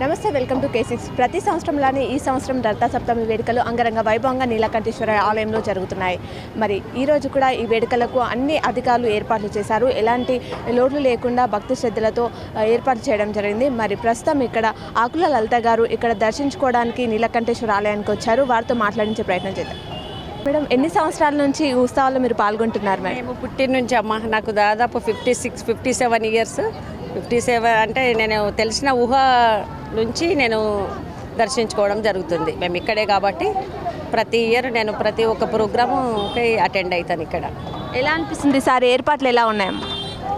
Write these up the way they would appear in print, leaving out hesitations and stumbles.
నమస్తే, welcome to K6. ప్రతి సంవత్సరంలానే ఈ సంవత్సరం రథ సప్తమి వేడుకలు అంగరంగ వైభవంగా నీలకంఠేశ్వర ఆలయంలో జరుగుతున్నాయి. మరి ఈరోజు కూడా ఈ వేడుకలకు అన్ని అధికారులు ఏర్పాట్లు చేశారు. ఎలాంటి లోట్లు లేకుండా భక్తి శ్రద్ధలతో ఏర్పాటు చేయడం జరిగింది. మరి ప్రస్తుతం ఇక్కడ ఆకుల లలిత గారు ఇక్కడ దర్శించుకోవడానికి నీలకంఠేశ్వర ఆలయానికి వచ్చారు. వారితో మాట్లాడించే ప్రయత్నం చేద్దాం. మేడం, ఎన్ని సంవత్సరాల నుంచి ఈ ఉత్సవాల్లో మీరు పాల్గొంటున్నారు? మేము పుట్టిన నుంచి అమ్మ, నాకు దాదాపు 57 ఇయర్స్. 57 అంటే నేను తెలిసిన ఊహ నుంచి నేను దర్శించుకోవడం జరుగుతుంది. మేము ఇక్కడే కాబట్టి ప్రతి ఇయర్ నేను ప్రతి ఒక్క ప్రోగ్రాముకి అటెండ్ అవుతాను. ఇక్కడ ఎలా అనిపిస్తుంది సార్? ఏర్పాట్లు ఎలా ఉన్నాయమ్మా?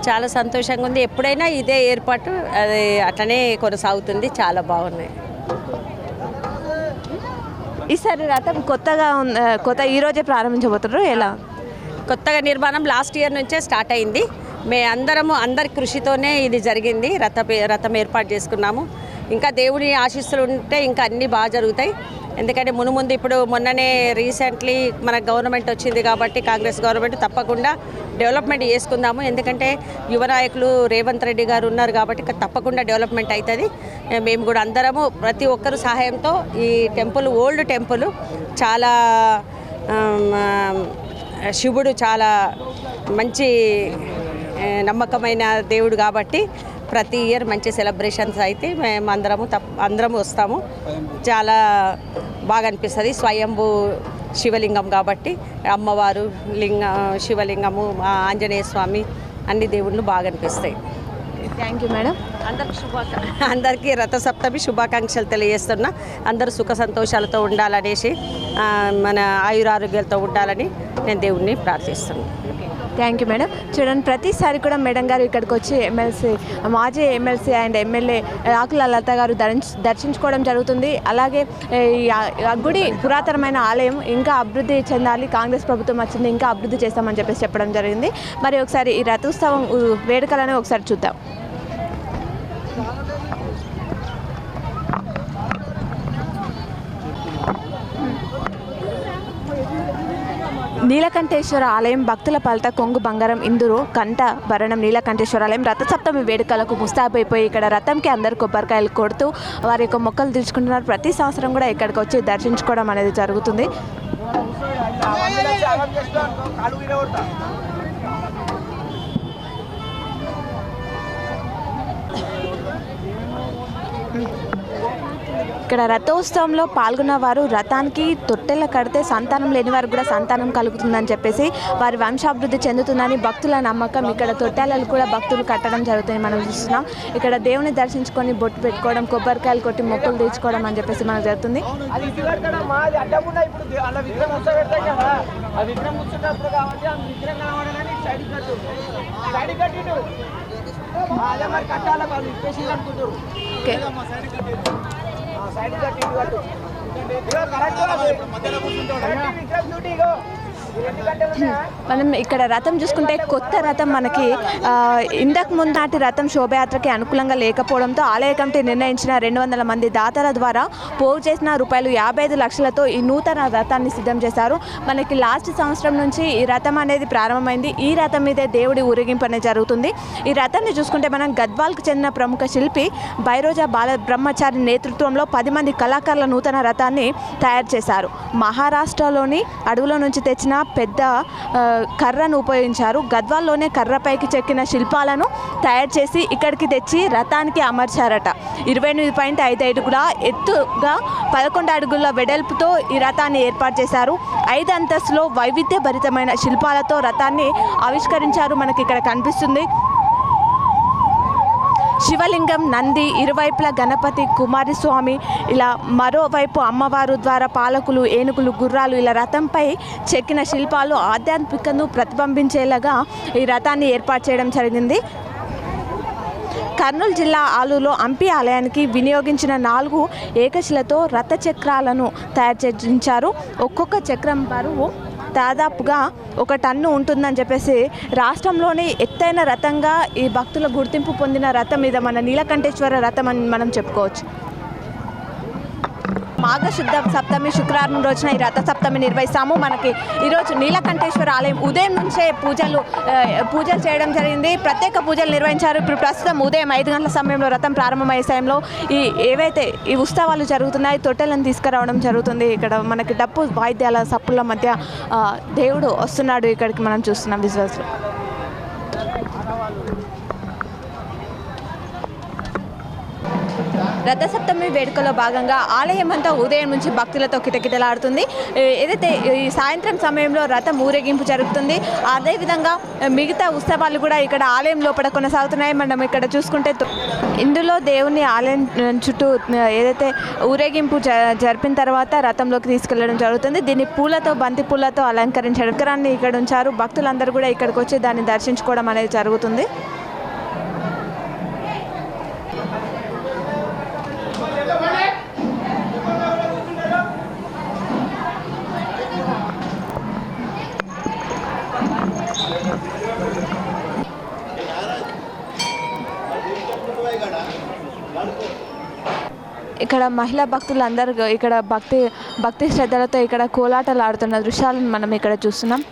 చాలా సంతోషంగా ఉంది. ఎప్పుడైనా ఇదే ఏర్పాటు అది అట్లనే కొనసాగుతుంది. చాలా బాగున్నాయి. ఈసారి రథం కొత్త ఈరోజే ప్రారంభించబోతున్నారు. ఎలా? కొత్తగా నిర్మాణం లాస్ట్ ఇయర్ నుంచే స్టార్ట్ అయింది. అందరి కృషితోనే ఇది జరిగింది. రథం ఏర్పాటు చేసుకున్నాము. ఇంకా దేవుని ఆశీస్సులు ఉంటే ఇంకా అన్నీ బాగా జరుగుతాయి. ఎందుకంటే ముందు ఇప్పుడు మొన్ననే రీసెంట్లీ మన గవర్నమెంట్ వచ్చింది కాబట్టి కాంగ్రెస్ గవర్నమెంట్ తప్పకుండా డెవలప్మెంట్ చేసుకుందాము. ఎందుకంటే యువ నాయకులు రేవంత్ రెడ్డి గారు ఉన్నారు కాబట్టి తప్పకుండా డెవలప్మెంట్ అవుతుంది. మేము కూడా అందరము ప్రతి ఒక్కరు సహాయంతో ఈ టెంపుల్ ఓల్డ్ టెంపుల్ చాలా శివుడు చాలా మంచి నమ్మకమైన దేవుడు కాబట్టి ప్రతి ఇయర్ మంచి సెలబ్రేషన్స్ అయితే మేము అందరము వస్తాము. చాలా బాగా అనిపిస్తుంది. స్వయంభూ శివలింగం కాబట్టి అమ్మవారు శివలింగము, ఆంజనేయ స్వామి అన్ని దేవుళ్ళు బాగా అనిపిస్తాయి. Thank you madam. అందరికీ రథసప్తమి శుభాకాంక్షలు తెలియజేస్తున్నా. అందరూ సుఖ సంతోషాలతో ఉండాలనేసి మన ఆయురారోగ్యాలతో ఉండాలని నేను దేవుణ్ణి ప్రార్థిస్తున్నాను. Thank you madam. చూడండి, ప్రతిసారి కూడా మేడం గారు ఇక్కడికి వచ్చి మాజీ ఎమ్మెల్సీ అండ్ ఎమ్మెల్యే ఆకుల లలిత గారు దర్శించుకోవడం జరుగుతుంది. అలాగే గుడి పురాతనమైన ఆలయం ఇంకా అభివృద్ధి చెందాలి, కాంగ్రెస్ ప్రభుత్వం వచ్చింది ఇంకా అభివృద్ధి చేస్తామని చెప్పడం జరిగింది. మరి ఒకసారి ఈ రథోత్సవం వేడుకలను ఒకసారి చూద్దాం. నీలకంఠేశ్వర ఆలయం భక్తుల పాలిట కొంగు బంగారం ఇందురు కంట భరణం నీలకంఠేశ్వర ఆలయం రథసప్తమి వేడుకలకు ముస్తాబైపోయి ఇక్కడ రథంకి అందరు కొబ్బరికాయలు కొడుతూ వారి యొక్క మొక్కలు తీర్చుకుంటున్నారు. ప్రతి సంవత్సరం కూడా ఇక్కడికి వచ్చి దర్శించుకోవడం అనేది జరుగుతుంది. ఇక్కడ రథోత్సవంలో పాల్గొన్న వారు రథానికి తొట్టెల కడితే సంతానం లేని వారికి కూడా సంతానం కలుగుతుందని చెప్పేసి వారి వంశాభివృద్ధి చెందుతుందని భక్తుల నమ్మకం. ఇక్కడ తొట్టెలను కూడా భక్తులు కట్టడం జరుగుతుంది మనం చూస్తున్నాం. ఇక్కడ దేవుని దర్శించుకొని బొట్టు పెట్టుకోవడం, కొబ్బరికాయలు కొట్టి మొక్కులు తీర్చుకోవడం అని చెప్పేసి మనకు జరుగుతుంది. మనం ఇక్కడ రథం చూసుకుంటే కొత్త రథం మనకి ఇంతకు ముందు నాటి రథం శోభయాత్రకి అనుకూలంగా లేకపోవడంతో ఆలయ కమిటీ నిర్ణయించిన 200 మంది దాతల ద్వారా పోగు చేసిన ₹55 లక్షలతో ఈ నూతన రథాన్ని సిద్ధం చేశారు. మనకి లాస్ట్ సంవత్సరం నుంచి ఈ రథం అనేది ప్రారంభమైంది. ఈ రథం మీదే దేవుడి ఊరేగింపు అనేది జరుగుతుంది. ఈ రథాన్ని చూసుకుంటే మనం గద్వాల్కు చెందిన ప్రముఖ శిల్పి బైరోజా బాల బ్రహ్మచారి నేతృత్వంలో 10 మంది కళాకారుల నూతన రథాన్ని తయారు చేశారు. మహారాష్ట్రలోని అడవుల నుంచి తెచ్చిన పెద్ద కర్రను ఉపయోగించారు. గద్వాల్లోనే కర్రపైకి చెక్కిన శిల్పాలను తయారు చేసి ఇక్కడికి తెచ్చి రథానికి అమర్చారట. 28.55 కూడా ఎత్తుగా 11 అడుగుల వెడల్పుతో ఈ రథాన్ని ఏర్పాటు చేశారు. 5 అంతస్తులో వైవిధ్యభరితమైన శిల్పాలతో రథాన్ని ఆవిష్కరించారు. మనకి ఇక్కడ కనిపిస్తుంది శివలింగం, నంది, ఇరువైపుల గణపతి, కుమారస్వామి, ఇలా మరోవైపు అమ్మవారు ద్వారా పాలకులు, ఏనుగులు, గుర్రాలు, ఇలా రథంపై చెక్కిన శిల్పాలు ఆధ్యాత్మికను ప్రతిబింబించేలాగా ఈ రథాన్ని ఏర్పాటు చేయడం జరిగింది. కర్నూలు జిల్లా ఆలూరులో హంపి ఆలయానికి వినియోగించిన 4 ఏకశిలతో రథ చక్రాలను తయారు చేయించారు. ఒక్కొక్క చక్రం బరువు దాదాపుగా 1 టన్ను ఉంటుందని చెప్పేసి రాష్ట్రంలోని ఎత్తైన రథంగా ఈ భక్తుల గుర్తింపు పొందిన రథం మీద మన నీలకంఠేశ్వర రథం అని మనం చెప్పుకోవచ్చు. మాఘశుద్ధ సప్తమి శుక్రవారం రోజున ఈ రథ సప్తమి నిర్వహిస్తాము. మనకి ఈరోజు నీలకంఠేశ్వర ఆలయం ఉదయం నుంచే పూజలు చేయడం జరిగింది. ప్రత్యేక పూజలు నిర్వహించారు. ఇప్పుడు ప్రస్తుతం ఉదయం 5 గంటల సమయంలో రథం ప్రారంభమయ్యే సమయంలో ఏవైతే ఈ ఉత్సవాలు జరుగుతున్నాయి తొట్టెలను తీసుకురావడం జరుగుతుంది. ఇక్కడ మనకి డప్పు వాయిద్యాల సప్పుల మధ్య దేవుడు వస్తున్నాడు. ఇక్కడికి మనం చూస్తున్నాం విజువల్స్లో. రథసప్తమి వేడుకలో భాగంగా ఆలయం అంతా ఉదయం నుంచి భక్తులతో కిటకిటలాడుతుంది. ఏదైతే ఈ సాయంత్రం సమయంలో రథం ఊరేగింపు జరుగుతుంది. అదేవిధంగా మిగతా ఉత్సవాలు కూడా ఇక్కడ ఆలయం లోపల కొనసాగుతున్నాయి. మనం ఇక్కడ చూసుకుంటే ఇందులో దేవుని ఆలయం చుట్టూ ఏదైతే ఊరేగింపు జరిపిన తర్వాత రథంలోకి తీసుకెళ్లడం జరుగుతుంది. దీన్ని పూలతో, బంతి పూలతో అలంకరించడం ఇక్కడ ఉంచారు. భక్తులందరూ కూడా ఇక్కడికి వచ్చి దాన్ని దర్శించుకోవడం అనేది జరుగుతుంది. ఇక్కడ మహిళా భక్తులందరూ ఇక్కడ భక్తి శ్రద్ధలతో ఇక్కడ కోలాటలు ఆడుతున్న దృశ్యాలను మనం ఇక్కడ చూస్తున్నాం.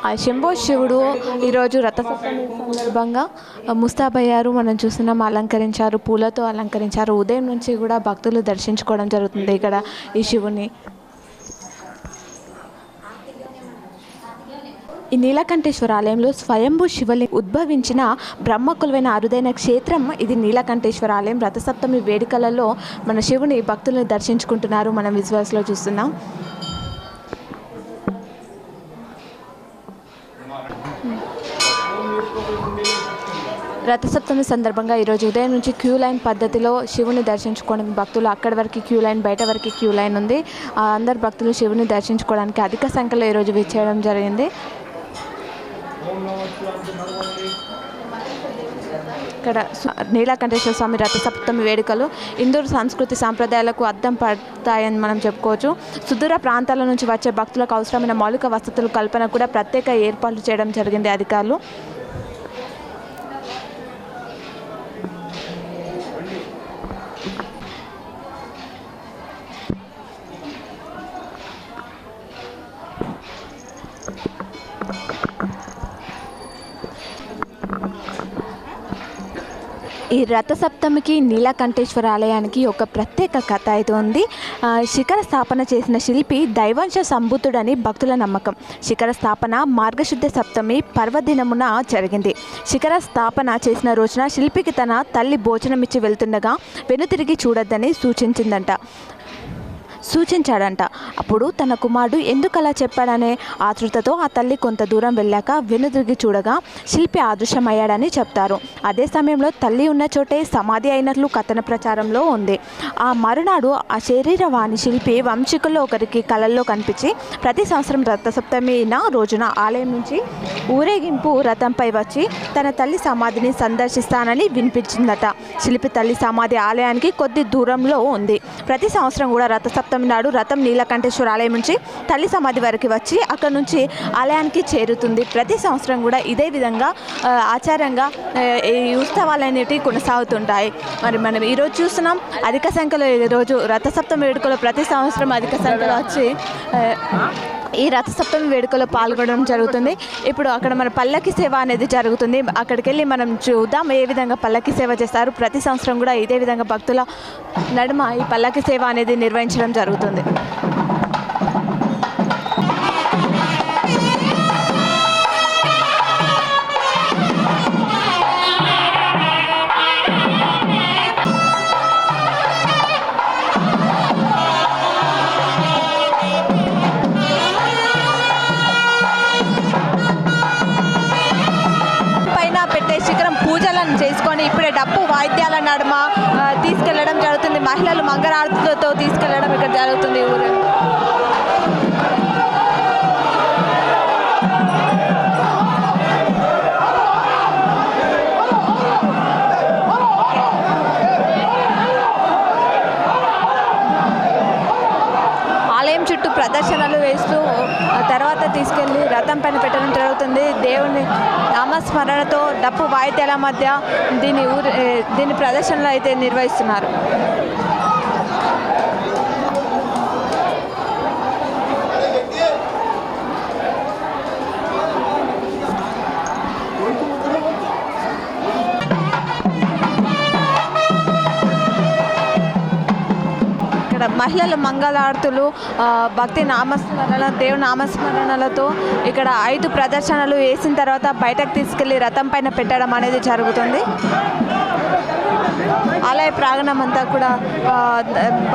ఆ శంభో శివుడు ఈరోజు రథసప్తమి సందర్భంగా ముస్తాబయ్యారు. మనం చూస్తున్నాం, అలంకరించారు, పూలతో అలంకరించారు. ఉదయం నుంచి కూడా భక్తులు దర్శించుకోవడం జరుగుతుంది ఇక్కడ ఈ శివుని. ఈ నీలకంఠేశ్వర ఆలయంలో స్వయంభూ శివలింగం ఉద్భవించిన బ్రహ్మ కొలువైన అరుదైన క్షేత్రం ఇది నీలకంఠేశ్వర ఆలయం. రథసప్తమి వేడుకలలో మన శివుని భక్తులను దర్శించుకుంటున్నారు. మనం విజువల్స్లో చూస్తున్నాం. రథసప్తమి సందర్భంగా ఈరోజు ఉదయం నుంచి క్యూ లైన్ పద్ధతిలో శివుని దర్శించుకోవడానికి భక్తులు అక్కడి వరకు క్యూ లైన్, బయట వరకు క్యూ లైన్ ఉంది. అందరు భక్తులు శివుని దర్శించుకోవడానికి అధిక సంఖ్యలో ఈరోజు విచ్చేయడం జరిగింది. ఇక్కడ నీలకంఠేశ్వర స్వామి రథసప్తమి వేడుకలు ఇందూరు సంస్కృతి సాంప్రదాయాలకు అద్దం పడతాయని మనం చెప్పుకోవచ్చు. సుదూర ప్రాంతాల నుంచి వచ్చే భక్తులకు అవసరమైన మౌలిక వసతుల కల్పన కూడా ప్రత్యేక ఏర్పాట్లు చేయడం జరిగింది అధికారులు. ఈ రథసప్తమికి నీలకంఠేశ్వర ఆలయానికి ఒక ప్రత్యేక కథ అయితే ఉంది. శిఖర స్థాపన చేసిన శిల్పి దైవాంశ సంభూతుడని భక్తుల నమ్మకం. శిఖర స్థాపన మార్గశుద్ధ సప్తమి పర్వదినమున జరిగింది. శిఖర స్థాపన చేసిన రోజున శిల్పికి తన తల్లి భోజనం ఇచ్చి వెళ్తుండగా వెనుతిరిగి చూడొద్దని సూచించాడంట. అప్పుడు తన కుమారుడు ఎందుకు అలా చెప్పాడనే ఆతృతతో ఆ తల్లి కొంత దూరం వెళ్ళాక వెనుదిరిగి చూడగా శిల్పి అదృశ్యమయ్యాడని చెప్తారు. అదే సమయంలో తల్లి ఉన్న చోటే సమాధి అయినట్లు కథన ప్రచారంలో ఉంది. ఆ మరునాడు ఆ శరీరవాణి శిల్పి వంశీకుల్లో ఒకరికి కళల్లో కనిపించి ప్రతి సంవత్సరం రథసప్తమి రోజున ఆలయం నుంచి ఊరేగింపు రథంపై వచ్చి తన తల్లి సమాధిని సందర్శిస్తానని వినిపించిందట. శిల్పి తల్లి సమాధి ఆలయానికి కొద్ది దూరంలో ఉంది. ప్రతి సంవత్సరం కూడా రథసప్తమి నాడు రథం నీలకంఠేశ్వర ఆలయం నుంచి తల్లి సమాధి వరకు వచ్చి అక్కడ నుంచి ఆలయానికి చేరుతుంది. ప్రతి సంవత్సరం కూడా ఇదే విధంగా ఆచారంగా ఈ ఉత్సవాలు అనేటివి కొనసాగుతుంటాయి. మరి మనం ఈరోజు చూస్తున్నాం అధిక సంఖ్యలో ఈరోజు రథసప్తమి వేడుకలో ప్రతి సంవత్సరం అధిక సంఖ్యలో వచ్చి ఈ రథసప్తమి వేడుకలో పాల్గొనడం జరుగుతుంది. ఇప్పుడు అక్కడ మన పల్లకి సేవ అనేది జరుగుతుంది. అక్కడికి వెళ్ళి మనం చూద్దాం ఏ విధంగా పల్లకి సేవ చేస్తారు. ప్రతి సంవత్సరం కూడా ఇదే విధంగా భక్తుల నడుమ ఈ పల్లకి సేవ అనేది నిర్వహించడం జరుగుతుంది. పూజలను చేసుకొని ఇప్పుడే డప్పు వాయిద్యాల నడుమ తీసుకెళ్లడం జరుగుతుంది. మహిళలు మంగళారతులతో తీసుకెళ్లడం ఇక్కడ జరుగుతుంది. ఊరు ఆలయం చుట్టూ ప్రదర్శనలు వేస్తూ తర్వాత తీసుకెళ్ళి రథం పైన పెట్టడం జరుగుతుంది. దేవుని నామస్మరణతో డప్పు వాయిద్యాల మధ్య దీని ప్రదర్శనలు అయితే నిర్వహిస్తున్నారు. మహిళల మంగళారతులు భక్తి నామస్మరణ దేవుని నామస్మరణలతో ఇక్కడ 5 ప్రదర్శనలు వేసిన తర్వాత బయటకు తీసుకెళ్లి రథం పైన పెట్టడం అనేది జరుగుతుంది. ఆలయ ప్రాంగణం అంతా కూడా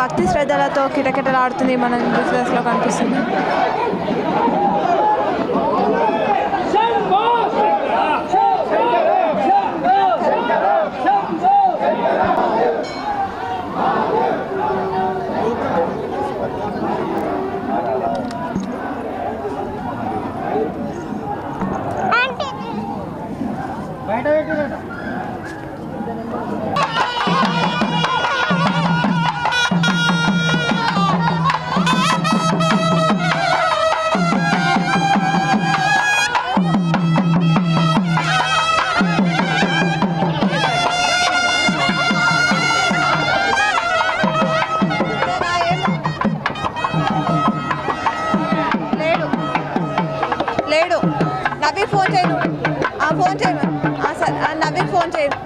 భక్తి శ్రద్ధలతో కిటకిటలాడుతుంది. మనం విజువల్స్లో కనిపిస్తుంది. లేడు నవీ ఫోన్ చేయను సరే నవీ ఫోన్ చేయను.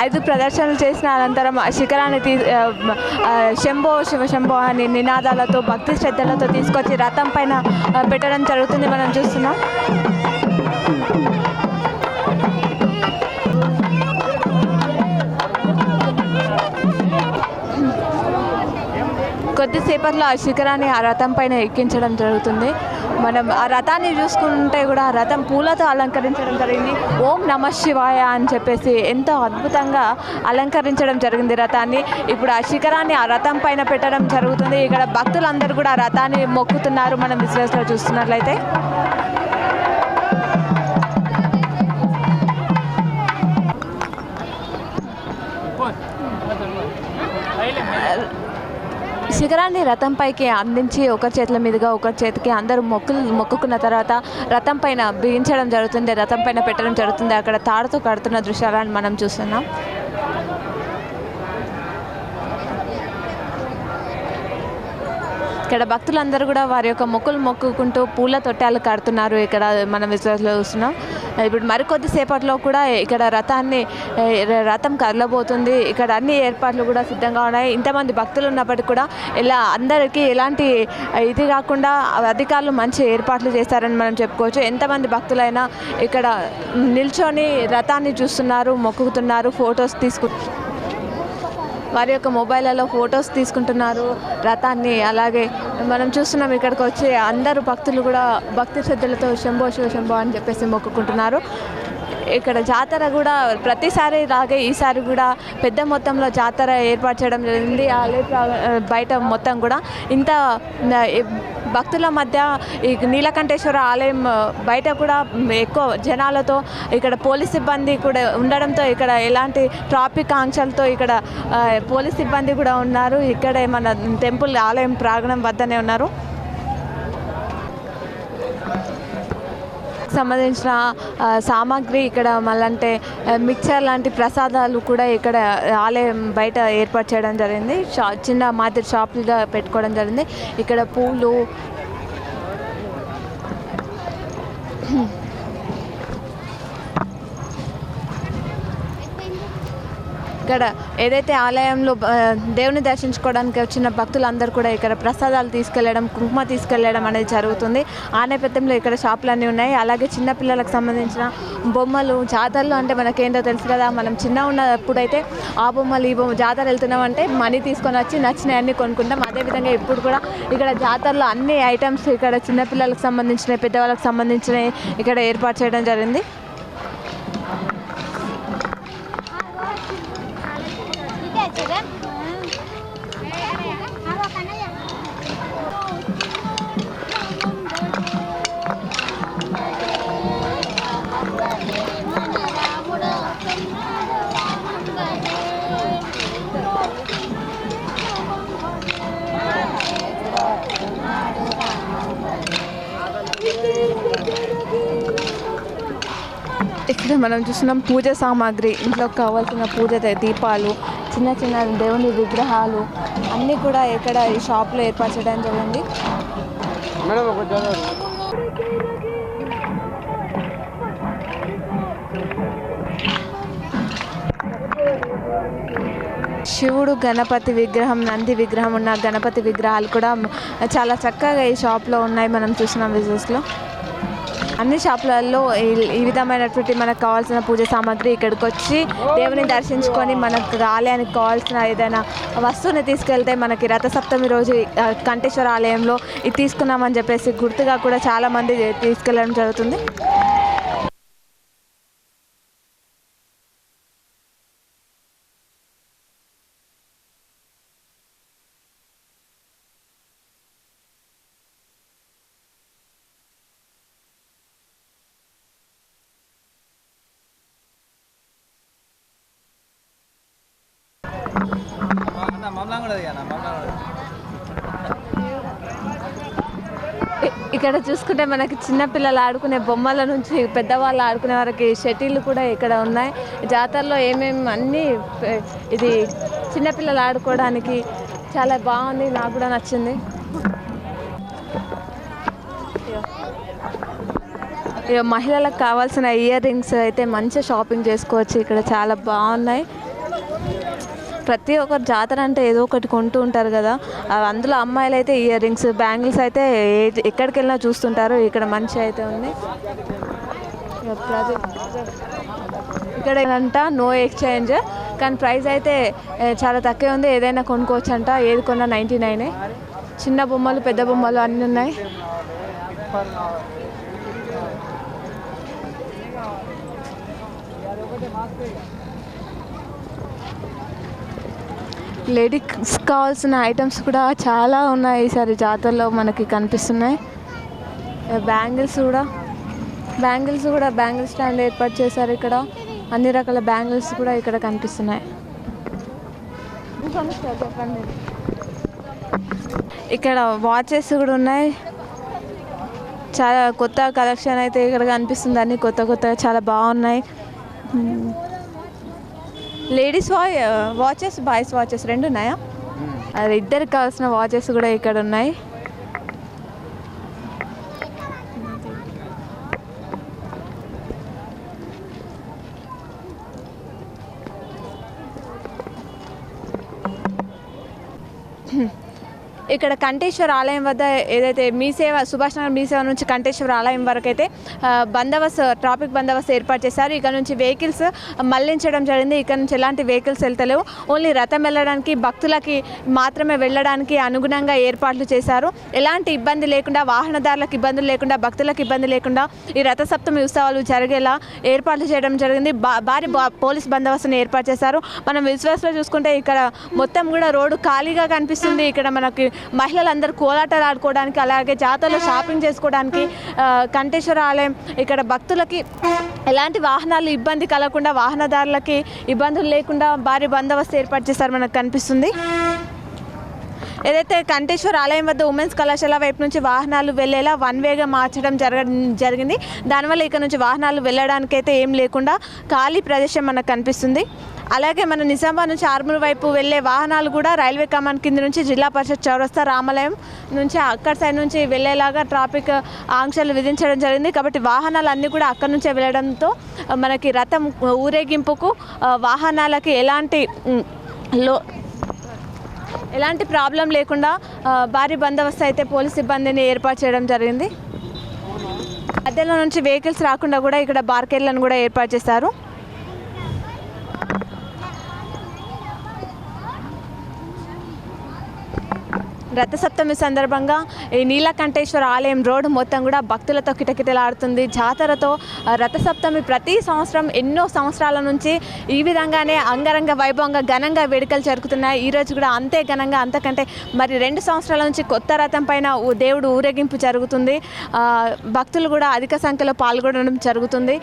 ఐదు ప్రదర్శనలు చేసిన అనంతరం శిఖరాన్ని శంభో శివ శంభో అని నినాదాలతో భక్తి శ్రద్ధలతో తీసుకొచ్చి రథం పైన పెట్టడం జరుగుతుంది. మనం చూస్తున్నాం. కొద్దిసేపట్లో ఆ శిఖరాన్ని ఆ రథం పైన ఎక్కించడం జరుగుతుంది. మనం ఆ రథాన్ని చూసుకుంటే కూడా ఆ రథం పూలతో అలంకరించడం జరిగింది. ఓం నమ శివాయ అని చెప్పేసి ఎంతో అద్భుతంగా అలంకరించడం జరిగింది రథాన్ని. ఇప్పుడు ఆ శిఖరాన్ని ఆ రథం పైన పెట్టడం జరుగుతుంది. ఇక్కడ భక్తులందరూ కూడా ఆ రథాన్ని మొక్కుతున్నారు. మనం విశ్వాసంలో చూస్తున్నట్లయితే శిఖరాన్ని రథం పైకి అందించి ఒకరి చేతుల మీదుగా ఒకరి చేతికి అందరూ మొక్కుకున్న తర్వాత రథం పైన బిగించడం జరుగుతుంది. రథం పైన పెట్టడం జరుగుతుంది. అక్కడ తాడుతో కడుతున్న దృశ్యాలను మనం చూస్తున్నాం. ఇక్కడ భక్తులందరూ కూడా వారి యొక్క మొక్కులు మొక్కుకుంటూ పూల తొట్టాలు కడుతున్నారు. ఇక్కడ మనం విశ్వాసంలో చూస్తున్నాం. ఇప్పుడు మరికొద్ది సేపట్లో కూడా ఇక్కడ రథం కదలబోతుంది. ఇక్కడ అన్ని ఏర్పాట్లు కూడా సిద్ధంగా ఉన్నాయి. ఇంతమంది భక్తులు ఉన్నప్పటికీ కూడా ఇలా అందరికీ ఎలాంటి ఇది కాకుండా అధికారులు మంచి ఏర్పాట్లు చేస్తారని మనం చెప్పుకోవచ్చు. ఎంతమంది భక్తులైనా ఇక్కడ నిల్చొని రథాన్ని చూస్తున్నారు, మొక్కుతున్నారు, ఫొటోస్ వారి యొక్క మొబైల్లో ఫొటోస్ తీసుకుంటున్నారు రథాన్ని. అలాగే మనం చూస్తున్నాం ఇక్కడికి వచ్చే అందరూ భక్తులు కూడా భక్తి శ్రద్ధలతో శంభో శివ శంభో అని చెప్పేసి మొక్కుకుంటున్నారు. ఇక్కడ జాతర కూడా ప్రతిసారి లాగే ఈసారి కూడా పెద్ద మొత్తంలో జాతర ఏర్పాటు చేయడం జరిగింది. బయట మొత్తం కూడా ఇంత భక్తుల మధ్య ఈ నీలకంఠేశ్వర ఆలయం బయట కూడా ఎక్కువ జనాలతో ఇక్కడ పోలీస్ సిబ్బంది కూడా ఉండడంతో ఇక్కడ ఎలాంటి ట్రాఫిక్ ఆంక్షలతో ఇక్కడ పోలీస్ సిబ్బంది కూడా ఉన్నారు. ఇక్కడే మన టెంపుల్ ఆలయం ప్రాంగణం వద్దనే ఉన్నారు. సంబంధించిన సామాగ్రి ఇక్కడ మళ్ళంటే మిక్చర్ లాంటి ప్రసాదాలు కూడా ఇక్కడ ఆలయం బయట ఏర్పాటు చేయడం జరిగింది. చిన్న మాదిరి షాపులుగా పెట్టుకోవడం జరిగింది. ఇక్కడ పూలు ఇక్కడ ఏదైతే ఆలయంలో దేవుని దర్శించుకోవడానికి వచ్చిన భక్తులందరూ కూడా ఇక్కడ ప్రసాదాలు తీసుకెళ్లడం, కుంకుమ తీసుకెళ్లడం అనేది జరుగుతుంది. ఆ నేపథ్యంలో ఇక్కడ షాపులన్నీ ఉన్నాయి. అలాగే చిన్నపిల్లలకు సంబంధించిన బొమ్మలు జాతరలు అంటే మనకేంటో తెలుసు కదా, మనం చిన్న ఉన్నప్పుడైతే ఆ బొమ్మలు ఈ బొమ్మ జాతర వెళ్తున్నామంటే మనీ తీసుకొని వచ్చి నచ్చినవి అన్నీ కొనుక్కుంటాం. అదేవిధంగా ఇప్పుడు కూడా ఇక్కడ జాతరలో అన్ని ఐటమ్స్ ఇక్కడ చిన్నపిల్లలకు సంబంధించినవి, పెద్దవాళ్ళకి సంబంధించినవి ఇక్కడ ఏర్పాటు చేయడం జరిగింది. ఇక్కడ మనం చూస్తున్నాం పూజ సామాగ్రి, ఇంట్లోకి కావాల్సిన పూజ దీపాలు, చిన్న చిన్న దేవుని విగ్రహాలు అన్నీ కూడా ఇక్కడ ఈ షాప్లో ఏర్పాటు చేయడం జరిగింది. శివుడు, గణపతి విగ్రహం, నంది విగ్రహం ఉన్న గణపతి విగ్రహాలు కూడా చాలా చక్కగా ఈ షాప్లో ఉన్నాయి. మనం చూస్తున్నాం విజువల్స్లో. అన్ని షాపులలో ఈ విధమైనటువంటి మనకు కావాల్సిన పూజ సామాగ్రి ఇక్కడికి వచ్చి దేవుని దర్శించుకొని మనకు ఆలయానికి కావాల్సిన ఏదైనా వస్తువుని తీసుకెళ్తే మనకి రథసప్తమి రోజు కంఠేశ్వర ఆలయంలో ఇది తీసుకున్నామని చెప్పేసి గుర్తుగా కూడా చాలామంది తీసుకెళ్ళడం జరుగుతుంది. ఇక్కడ చూసుకుంటే మనకి చిన్నపిల్లలు ఆడుకునే బొమ్మల నుంచి పెద్దవాళ్ళు ఆడుకునే వరకు షటిల్ కూడా ఇక్కడ ఉన్నాయి. జాతరలో ఏమేమి అన్నీ ఇది చిన్నపిల్లలు ఆడుకోవడానికి చాలా బాగుంది. నాకు కూడా నచ్చింది. మహిళలకు కావాల్సిన ఇయర్ రింగ్స్ అయితే మంచిగా షాపింగ్ చేసుకోవచ్చు. ఇక్కడ చాలా బాగున్నాయి. ప్రతి ఒక్కరు జాతర అంటే ఏదో ఒకటి కొంటూ ఉంటారు కదా, అందులో అమ్మాయిలు అయితే ఇయర్ రింగ్స్, బ్యాంగిల్స్ అయితే ఎక్కడికి వెళ్ళినా చూస్తుంటారు. ఇక్కడ మంచి అయితే ఉంది. ఇక్కడ ఏంటంట నో ఎక్స్చేంజ్, కానీ ప్రైస్ అయితే చాలా తక్కువ ఉంది. ఏదైనా కొనుక్కోవచ్చు అంట. ఏది కొన్నా 99. చిన్న బొమ్మలు పెద్ద బొమ్మలు అన్నీ ఉన్నాయి. లేడీస్ కావాల్సిన ఐటమ్స్ కూడా చాలా ఉన్నాయి ఈసారి జాతరలో మనకి కనిపిస్తున్నాయి. బ్యాంగిల్స్ కూడా బ్యాంగిల్ స్టాండ్ ఏర్పాటు చేశారు. ఇక్కడ అన్ని రకాల బ్యాంగిల్స్ కూడా ఇక్కడ కనిపిస్తున్నాయి. ఇక్కడ వాచెస్ కూడా ఉన్నాయి. చాలా కొత్త కలెక్షన్ అయితే ఇక్కడ కనిపిస్తుంది. అన్ని కొత్తగా చాలా బాగున్నాయి. లేడీస్ వాచెస్ బాయ్స్ వాచెస్ రెండు ఉన్నాయా? అది ఇద్దరికి కావాల్సిన వాచెస్ కూడా ఇక్కడ ఉన్నాయి. ఇక్కడ కంఠేశ్వర ఆలయం వద్ద ఏదైతే మీ సేవ సుభాష్ నగర్ మీ సేవ నుంచి కంఠేశ్వర ఆలయం వరకు అయితే ట్రాఫిక్ బందోబస్తు ఏర్పాటు చేశారు. ఇక్కడ నుంచి వెహికల్స్ మళ్లించడం జరిగింది. ఇక్కడ నుంచి ఎలాంటి వెహికల్స్ వెళ్తలేవు. ఓన్లీ రథం వెళ్ళడానికి భక్తులకి మాత్రమే వెళ్ళడానికి అనుగుణంగా ఏర్పాట్లు చేశారు. ఎలాంటి ఇబ్బంది లేకుండా, వాహనదారులకు ఇబ్బందులు లేకుండా, భక్తులకు ఇబ్బంది లేకుండా ఈ రథసప్తమి ఉత్సవాలు జరిగేలా ఏర్పాట్లు చేయడం జరిగింది. భారీ పోలీస్ బందోబస్తును ఏర్పాటు చేశారు. మనం విజువల్స్లో చూసుకుంటే ఇక్కడ మొత్తం కూడా రోడ్డు ఖాళీగా కనిపిస్తుంది. ఇక్కడ మనకి మహిళలందరూ కోలాటాలు ఆడుకోవడానికి, అలాగే జాతరలో షాపింగ్ చేసుకోవడానికి కంఠేశ్వర ఆలయం ఇక్కడ భక్తులకి ఎలాంటి వాహనాలు ఇబ్బంది కలగకుండా, వాహనదారులకి ఇబ్బందులు లేకుండా భారీ బందోబస్తు ఏర్పాటు చేశారు మనకు కనిపిస్తుంది. ఏదైతే కంఠేశ్వర ఆలయం వద్ద ఉమెన్స్ కళాశాల వైపు నుంచి వాహనాలు వెళ్ళేలా వన్ వేగా మార్చడం జరిగింది. దానివల్ల ఇక్కడ నుంచి వాహనాలు వెళ్ళడానికైతే ఏం లేకుండా ఖాళీ ప్రదేశం మనకు కనిపిస్తుంది. అలాగే మన నిజామాబాద్ నుంచి ఆర్మూర్ వైపు వెళ్ళే వాహనాలు కూడా రైల్వే కమాండ్ కింద నుంచి జిల్లా పరిషత్ చౌరస్తా రామాలయం నుంచి అక్కడ సైడ్ నుంచి వెళ్ళేలాగా ట్రాఫిక్ ఆంక్షలు విధించడం జరిగింది. కాబట్టి వాహనాలు అన్నీ కూడా అక్కడ నుంచే వెళ్ళడంతో మనకి రథం ఊరేగింపుకు వాహనాలకి ఎలాంటి ప్రాబ్లం లేకుండా భారీ బందోబస్తు అయితే పోలీస్ సిబ్బందిని ఏర్పాటు చేయడం జరిగింది. మధ్యలో నుంచి వెహికల్స్ రాకుండా కూడా ఇక్కడ బార్కెట్లను కూడా ఏర్పాటు చేశారు. రథసప్తమి సందర్భంగా ఈ నీలకంఠేశ్వర ఆలయం రోడ్డు మొత్తం కూడా భక్తులతో కిటకిటలాడుతుంది. జాతరతో రథసప్తమి ప్రతి సంవత్సరం ఎన్నో సంవత్సరాల నుంచి ఈ విధంగానే అంగరంగ వైభవంగా ఘనంగా వేడుకలు జరుగుతున్నాయి. ఈరోజు కూడా అంతే ఘనంగా, అంతకంటే మరి 2 సంవత్సరాల నుంచి కొత్త రథం పైన దేవుడు ఊరేగింపు జరుగుతుంది. భక్తులు కూడా అధిక సంఖ్యలో పాల్గొనడం జరుగుతుంది.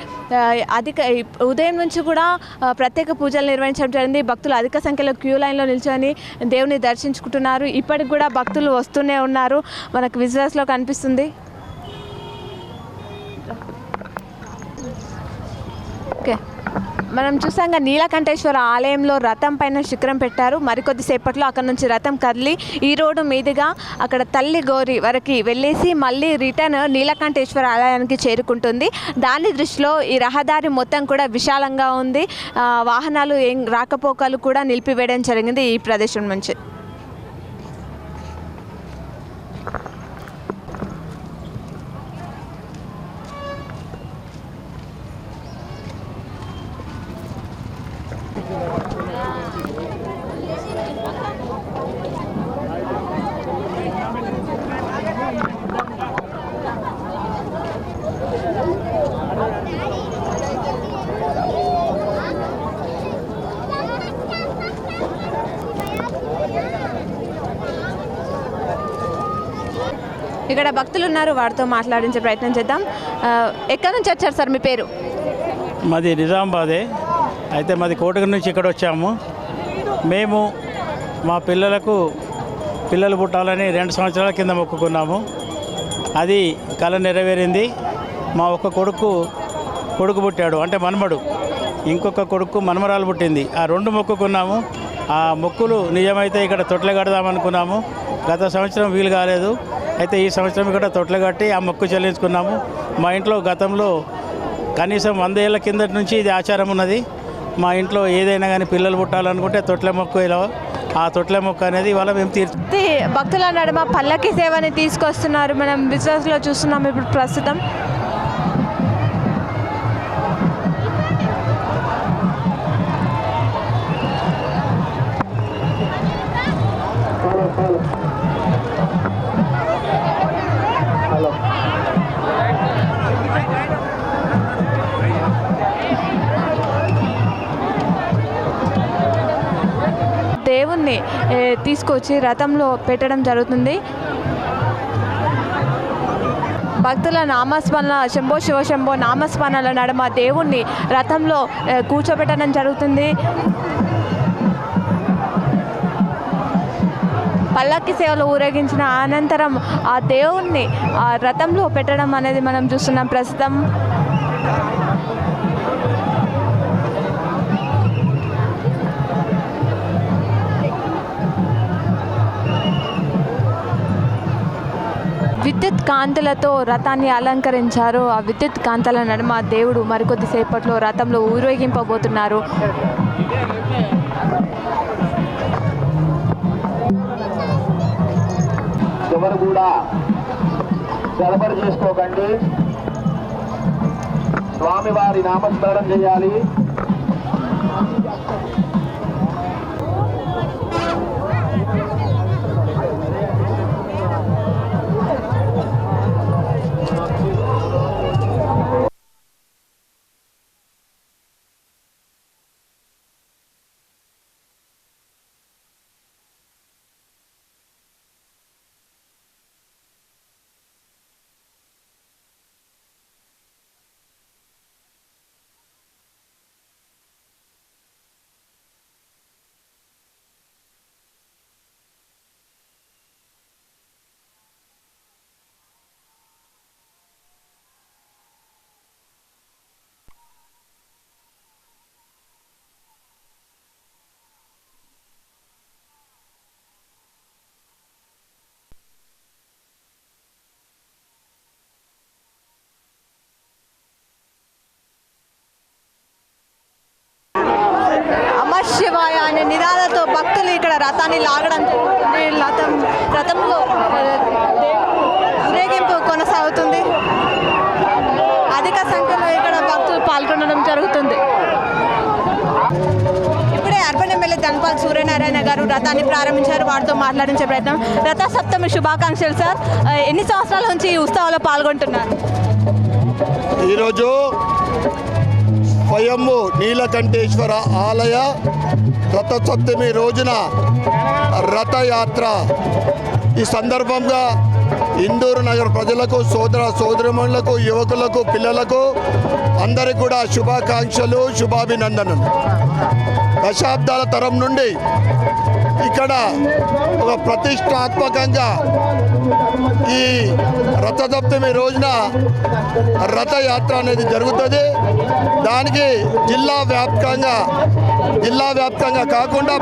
ఉదయం నుంచి కూడా ప్రత్యేక పూజలు నిర్వహించడం జరిగింది. భక్తులు అధిక సంఖ్యలో క్యూ లైన్లో నిల్చొని దేవుని దర్శించుకుంటున్నారు. ఇప్పటికి కూడా భక్తులు వస్తూనే ఉన్నారు. మనకు విజువల్స్లో కనిపిస్తుంది. ఓకే, మనం చూసాంగా నీలకంఠేశ్వర ఆలయంలో రథం పైన శిఖరం పెట్టారు. మరికొద్దిసేపట్లో అక్కడ నుంచి రథం కదిలి ఈ రోడ్డు మీదుగా అక్కడ తల్లి గౌరి వరకు వెళ్ళేసి మళ్ళీ రిటర్న్ నీలకంఠేశ్వర ఆలయానికి చేరుకుంటుంది. దాని దృష్టిలో ఈ రహదారి మొత్తం కూడా విశాలంగా ఉంది. వాహనాలు రాకపోకలు కూడా నిలిపివేయడం జరిగింది ఈ ప్రదేశం నుంచి. ఇక్కడ భక్తులు ఉన్నారు, వారితో మాట్లాడించే ప్రయత్నం చేద్దాం. ఎక్కడి నుంచి వచ్చారు సార్, మీ పేరు? మాది నిజామాబాదే, అయితే మాది కోటగిరి నుంచి ఇక్కడ వచ్చాము. మేము మా పిల్లలు పుట్టాలని 2 సంవత్సరాల కింద మొక్కుకున్నాము. అది కళ నెరవేరింది. మా ఒక్క కొడుకు పుట్టాడు, అంటే మనమడు. ఇంకొక కొడుకు మనమరాలు పుట్టింది. ఆ 2 మొక్కుకున్నాము. ఆ మొక్కులు నిజమైతే ఇక్కడ తొట్ల కడదామనుకున్నాము. గత సంవత్సరం వీలు కాలేదు. అయితే ఈ సంవత్సరం ఇక్కడ తొట్ల కట్టి ఆ మొక్కు చెల్లించుకున్నాము. మా ఇంట్లో గతంలో కనీసం 100 ఏళ్ళ కిందటి నుంచి ఇది ఆచారం ఉన్నది. మా ఇంట్లో ఏదైనా కానీ పిల్లలు పుట్టాలనుకుంటే తొట్ల మొక్కు, ఇలా ఆ తొట్ల మొక్కు అనేది ఇవాళ మేము భక్తుల నడుమ పల్లకి సేవని తీసుకొస్తున్నారు. మనం విజువల్స్లో చూస్తున్నాం ఇప్పుడు ప్రస్తుతం. తీసుకొచ్చి రథంలో పెట్టడం జరుగుతుంది. భక్తుల నామస్మరణ శంభో శివ శంభో నామస్మరణల నడుమ దేవుణ్ణి రథంలో కూర్చోబెట్టడం జరుగుతుంది. పల్లకి సేవలు ఊరేగించిన అనంతరం ఆ దేవుణ్ణి ఆ రథంలో పెట్టడం అనేది మనం చూస్తున్నాం ప్రస్తుతం. విద్యుత్ కాంతులతో రథాన్ని అలంకరించారు. ఆ విద్యుత్ కాంతల నడుమ దేవుడు మరికొద్దిసేపట్లో రథంలో ఊరేగింపబోతున్నారు. ఎవరు కూడా గడబడి చేసుకోకండి. స్వామివారి నామస్మరణం చేయాలి. శివాయ అనే నినాదంతో భక్తులు ఇక్కడ రథాన్ని లాగడం జరుగుతుంది. రథంలో ఊరేగింపు కొనసాగుతుంది. అధిక సంఖ్యలో ఇక్కడ భక్తులు పాల్గొనడం జరుగుతుంది. ఇప్పుడే అర్బన్ ఎమ్మెల్యే ధన్పాల్ సూర్యనారాయణ గారు రథాన్ని ప్రారంభించారు. వారితో మాట్లాడించే ప్రయత్నం. రథ సప్తమి శుభాకాంక్షలు సార్. ఎన్ని సంవత్సరాల నుంచి ఈ ఉత్సవాల్లో పాల్గొంటున్నారు? ఈరోజు స్వయంభు నీలకంఠేశ్వర ఆలయ రథసప్తమి రోజున రథయాత్ర. ఈ సందర్భంగా ఇందూరు నగర ప్రజలకు, సోదర సోదరిమణులకు, యువకులకు, పిల్లలకు అందరికీ కూడా శుభాకాంక్షలు, శుభాభినందనలు. దశాబ్దాల తరం నుండి ఇక్కడ ఒక ప్రతిష్టాత్మకంగా ఈ రథసప్తమి రోజున రథయాత్ర అనేది జరుగుతుంది. దానికి జిల్లా వ్యాప్తంగా కాకుండా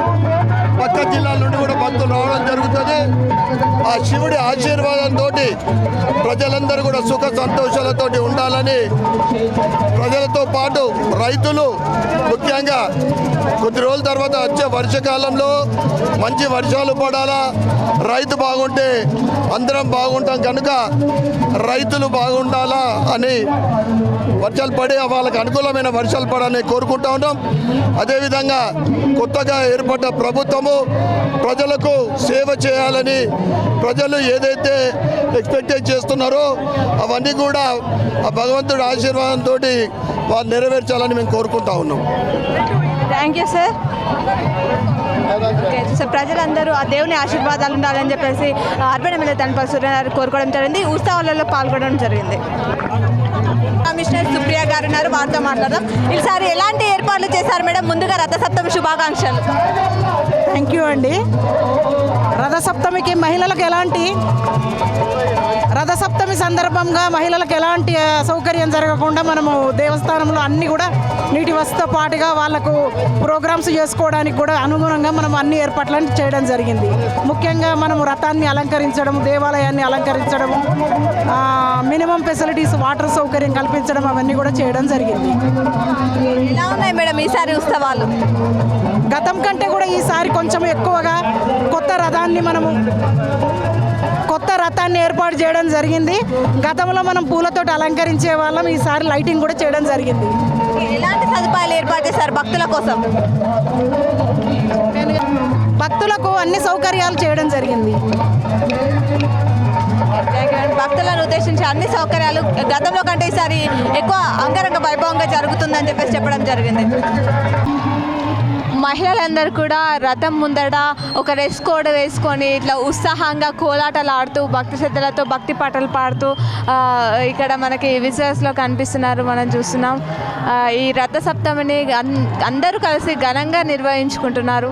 పక్క జిల్లాల నుండి కూడా భక్తులు రావడం జరుగుతుంది. ఆ శివుడి ఆశీర్వాదంతో ప్రజలందరూ కూడా సుఖ సంతోషాలతో ఉండాలని, ప్రజలతో పాటు రైతులు ముఖ్యంగా కొద్ది రోజుల తర్వాత వచ్చే వర్షాకాలంలో మంచి వర్షాలు పడాలా, రైతు బాగుంటే అందరం బాగుంటాం కనుక రైతులు బాగుండాలా అని వర్షాలు పడి వాళ్ళకి అనుకూలమైన వర్షాలు పడాలని కోరుకుంటా ఉన్నాం. అదేవిధంగా కొత్తగా ఏర్పడ్డ ప్రభుత్వము ప్రజలకు సేవ చేయాలని, ప్రజలు ఏదైతే ఎక్స్పెక్ట్ చేస్తున్నారో అవన్నీ కూడా ఆ భగవంతుడి ఆశీర్వాదంతో వాళ్ళు నెరవేర్చాలని మేము కోరుకుంటా ఉన్నాం. Thank you sir. Okay sir, ప్రజలందరూ ఆ దేవుని ఆశీర్వాదాలు ఉండాలని చెప్పేసి అర్బన్ ఎమ్మెల్యే ధన్పాల్ సూర్యనారాయణ కోరుకోవడం జరిగింది. ఉత్సవాలలో పాల్గొనడం జరిగింది. కమిషనర్ సుప్రియ గారు ఉన్నారు, వారితో మాట్లాడదాం. ఈసారి ఎలాంటి ఏర్పాట్లు చేశారు మేడం? ముందుగా రథసప్తమి శుభాకాంక్షలు. థ్యాంక్ యూ అండి. రథసప్తమికి మహిళలకు ఎలాంటి రథసప్తమి సందర్భంగా మహిళలకు ఎలాంటి అసౌకర్యం జరగకుండా మనము దేవస్థానంలో అన్నీ కూడా నీటి వసతితో పాటుగా వాళ్ళకు ప్రోగ్రామ్స్ చేసుకోవడానికి కూడా అనుగుణంగా మనం అన్ని ఏర్పాట్లను చేయడం జరిగింది. ముఖ్యంగా మనము రథాన్ని అలంకరించడం, దేవాలయాన్ని అలంకరించడం, మినిమం ఫెసిలిటీస్ వాటర్ సౌకర్యం కల్పించడం అవన్నీ కూడా చేయడం జరిగింది. ఎలా ఉన్నాయి మేడం ఈసారి ఉత్సవాలు? గతం కంటే కూడా ఈసారి కొంచెం ఎక్కువగా కొత్త రథాన్ని ఏర్పాటు చేయడం జరిగింది. గతంలో మనం పూలతో అలంకరించే వాళ్ళం, ఈసారి లైటింగ్ కూడా చేయడం జరిగింది. ఎలాంటి సదుపాయాలు ఏర్పాటు చేశారు భక్తుల కోసం? భక్తులకు అన్ని సౌకర్యాలు చేయడం జరిగింది. భక్తులను ఉద్దేశించి అన్ని సౌకర్యాలు గతంలో కంటే ఈసారి ఎక్కువ అంగరంగ వైభవంగా జరుగుతుందని చెప్పేసి చెప్పడం జరిగింది. మహిళలందరూ కూడా రథం ముందర ఒక డ్రెస్ కోడ్ వేసుకొని ఇట్లా ఉత్సాహంగా కోలాటలు ఆడుతూ భక్తి శ్రద్ధలతో భక్తి పాటలు పాడుతూ ఇక్కడ మనకి విజువల్స్లో కనిపిస్తున్నారు, మనం చూస్తున్నాం. ఈ రథ సప్తమిని అందరూ కలిసి ఘనంగా నిర్వహించుకుంటున్నారు.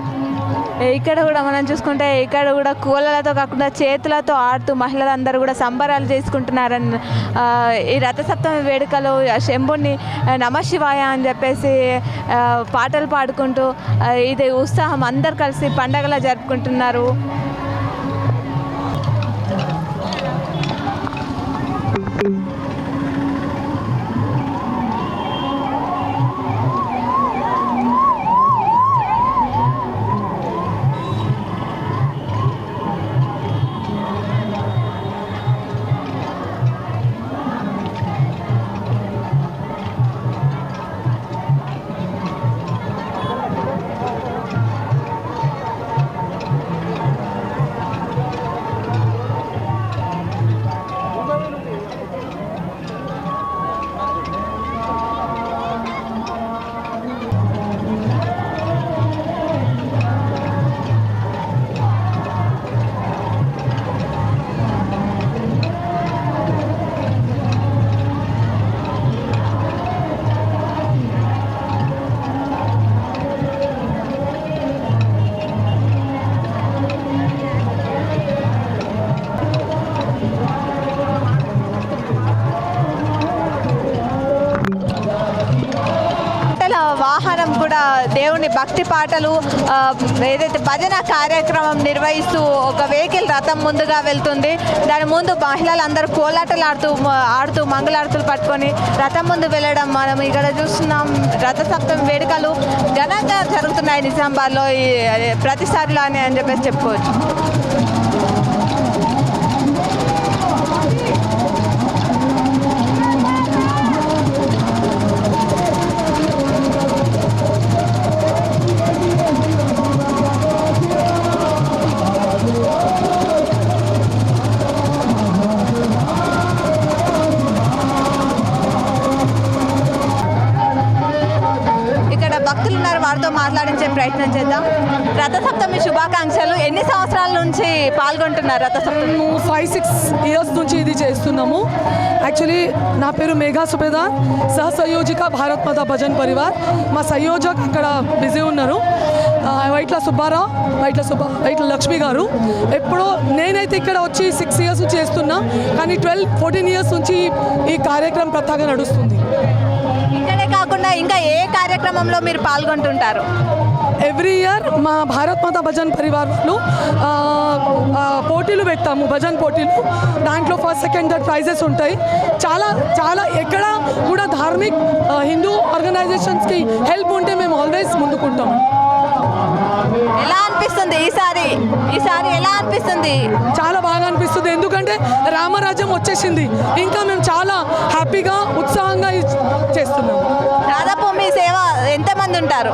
ఇక్కడ కూడా మనం చూసుకుంటే ఇక్కడ కూడా కోలలతో కాకుండా చేతులతో ఆడుతూ మహిళలందరూ కూడా సంబరాలు చేసుకుంటున్నారని ఈ రథసప్తమి వేడుకలో శంభుని నమశివాయ అని చెప్పేసి పాటలు పాడుకుంటూ ఇది ఉత్సాహం అందరు కలిసి పండగలా జరుపుకుంటున్నారు. వాహనం కూడా దేవుని భక్తి పాటలు ఏదైతే భజన కార్యక్రమం నిర్వహిస్తూ ఒక వెహికల్ రథం ముందుగా వెళ్తుంది. దాని ముందు మహిళలందరూ కోలాటలు ఆడుతూ మంగళారతులు పట్టుకొని రథం ముందు వెళ్ళడం మనం ఇక్కడ చూస్తున్నాం. రథసప్తమి వేడుకలు ఘనంగా జరుగుతున్నాయి నిజామాబాద్లో ప్రతిసారిలో అని చెప్పేసి చెప్పుకోవచ్చు. భక్తులు ఉన్నారు, వారితో మాట్లాడించే ప్రయత్నం చేద్దాం. రథసప్తమి శుభాకాంక్షలు. ఎన్ని సంవత్సరాల నుంచి పాల్గొంటున్నారు రథసప్తమి? 5-6 ఇయర్స్ నుంచి ఇది చేస్తున్నాము. యాక్చువల్లీ నా పేరు మేఘా సుబేదార్, సహసంయోజిక భారత్ మాతా భజన్ పరివార్. మా సంయోజక్ ఇక్కడ బిజీ ఉన్నారు, వైట్ల సుబ్బారావు, వైట్ల లక్ష్మి గారు. ఎప్పుడో నేనైతే ఇక్కడ వచ్చి 6 ఇయర్స్ చేస్తున్నా, కానీ 12-14 ఇయర్స్ నుంచి ఈ కార్యక్రమం ప్రత్యేకంగా నడుస్తుంది. ఇక్కడే కాకుండా ఇంకా ఏ కార్యక్రమంలో మీరు పాల్గొంటుంటారు? ఎవ్రీ ఇయర్ మా భారత్ మాతా భజన్ పరివార్ వాళ్ళు పోటీలు పెడతాము, భజన్ పోటీలు. దాంట్లో ఫస్ట్, సెకండ్, థర్డ్ ప్రైజెస్ ఉంటాయి. చాలా చాలా ఎక్కడ కూడా ధార్మిక్ హిందూ ఆర్గనైజేషన్స్కి హెల్ప్ ఉంటే మేము ఆల్వేస్ ముందుకుంటాము. ఎలా అనిపిస్తుంది ఈసారి ఎలా అనిపిస్తుంది? చాలా బాగా అనిపిస్తుంది, ఎందుకంటే రామరాజ్యం వచ్చేసింది. ఇంకా మేము చాలా హ్యాపీగా ఉత్సాహంగా చేస్తున్నాము. దాదాపు మీ సేవ ఎంతమంది ఉంటారు?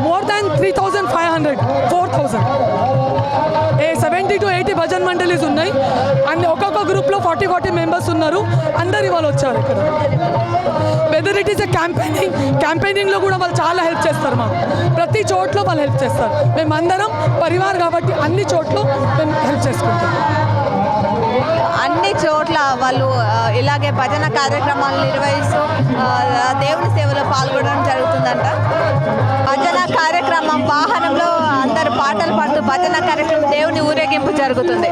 More than 3,500, 4,000. 70 to 80 భజన్ మండలీస్ ఉన్నాయి. అండ్ ఒక్కొక్క గ్రూప్లో 40 మెంబర్స్ ఉన్నారు. అందరు వాళ్ళు వచ్చారు ఇక్కడ. వెదర్ ఇట్ ఈస్ ఎ క్యాంపెయినింగ్లో కూడా వాళ్ళు చాలా హెల్ప్ చేస్తారు. మాకు ప్రతి చోట్ల వాళ్ళు హెల్ప్ చేస్తారు. మేమందరం పరివార్ కాబట్టి అన్ని చోట్ల మేము హెల్ప్ చేసుకుంటాం. అన్ని చోట్ల వాళ్ళు ఇలాగే భజన కార్యక్రమాలు నిర్వహిస్తూ దేవుని సేవలో పాల్గొనడం జరుగుతుందంట. భజన కార్యక్రమం వాహనంలో అందరు పాటలు పాడుతూ భజన కార్యక్రమం దేవుని ఊరేగింపు జరుగుతుంది.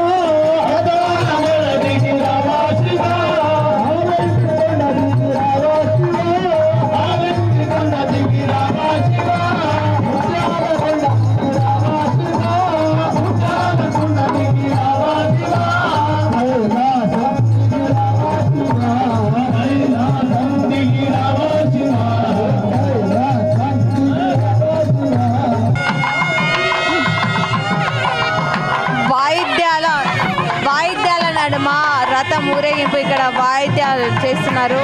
వాయిద్యాల నడుమ రథం ఊరేగింపు ఇక్కడ వాయిద్యాలు చేస్తున్నారు.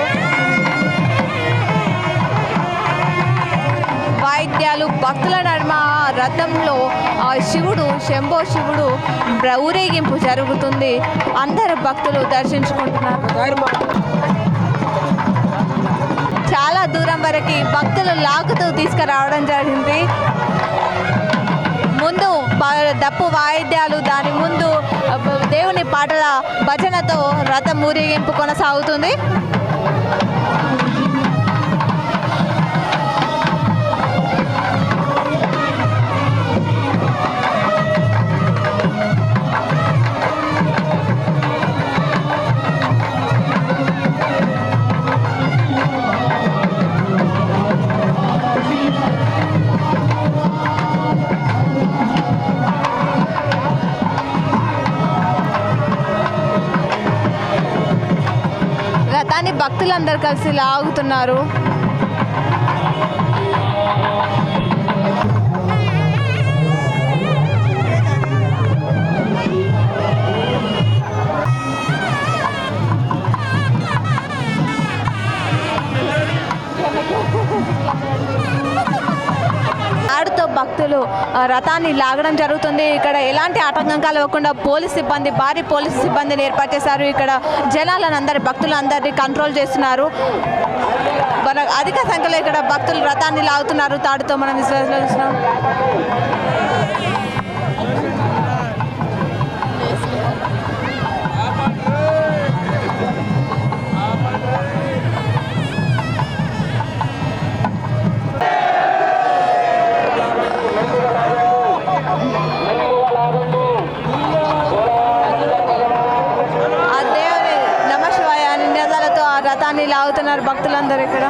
వాయిద్యాలు భక్తుల నడుమ రథంలో శంభో శివుడు ఊరేగింపు జరుగుతుంది. అందరు భక్తులు దర్శించుకుంటున్నారు. చాలా దూరం వరకు భక్తులు లాగుతూ తీసుకురావడం జరిగింది. ముందు డప్పు వాయిద్యాలు, దాని ముందు దేవుని పాటల భజనతో రథం ఊరేగింపు కొనసాగుతుంది. రథాన్ని భక్తులందరూ కలిసి లాగుతున్నారు. ఆడుతో భక్తులు రథాన్ని లాగడం జరుగుతుంది. ఇక్కడ ఎలాంటి ఆటంకాలు ఇవ్వకుండా భారీ పోలీస్ సిబ్బందిని ఏర్పాటు చేశారు. ఇక్కడ జనాలను భక్తులందరినీ కంట్రోల్ చేస్తున్నారు. అధిక సంఖ్యలో ఇక్కడ భక్తులు రథాన్ని లాగుతున్నారు తాడుతో. మనం విశ్లేషిస్తున్నాం. రథాన్ని లాగుతున్నారు భక్తులందరూ. ఇక్కడ